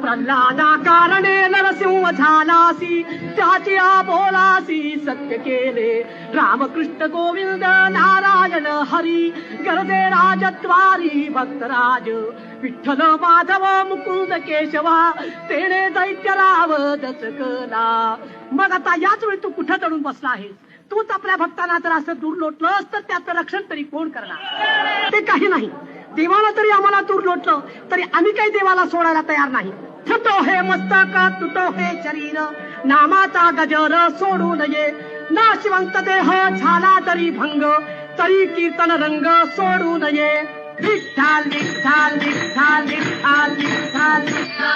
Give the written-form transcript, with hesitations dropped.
प्रल्हादा कारणे नरसिंह झालासी, त्याची बोलासी सत्य केले. रामकृष्ण गोविंद नारायण हरी, गरजे राजद्वारी भक्तराज. विठ्ठल माधव मुकुंद केशवा, तेने दैत्यराव दचकला. मग आता याच वेळी तू कुठं चढून बसला आहेस? तूच आपल्या भक्तांना जर असं दूर लोटलंस तर त्याचं रक्षण तरी कोण करणार? ते काही नाही. देवाला तरी आम्हाला दूर लोटलं तरी आम्ही काही देवाला सोडायला तयार नाही. थुतो हे मस्तक तुटो हे शरीर, नामाचा गजर सोडू नये. नाशिवंत देह झाला तरी भंग, तरी कीर्तन रंग सोडू नये. विठ्ठल विठ्ठल विठ्ठल विठ्ठल विठ्ठल विठ्ठल.